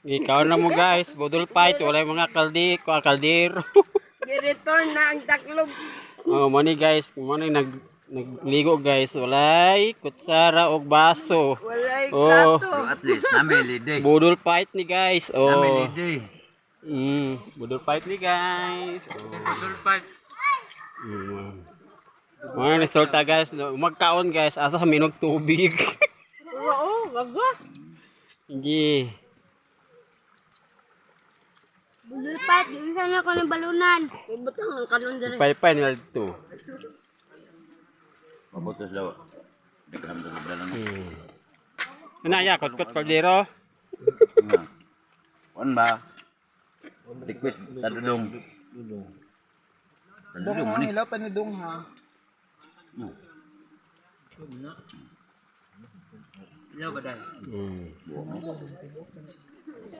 Ikaw na mo guys, budol fight, wala yung mga kaldero. I-return na ang taklob. Oh, money guys, money nagligo guys, walay kutsara og baso. Walay Oh, plato. Pero at least, namin liday. budol fight ni guys. Namin Oh. liday. Budol fight ni guys. Oh. Budol fight. Mga resulta guys, magkaon guys, asa sa minog tubig. Oo, waga. Hindi. Bululpat, yung sana ko ng balunan. Ibutang ang kanon diri. Paypay nila dito. Mabutos daw. Daghan sa sobra lang. Ano ya, kot kaldero? Kuan ba? Request tadudong. Tadudong man ni. Ilaw pa ni Dong ha. Ilaw ba dai?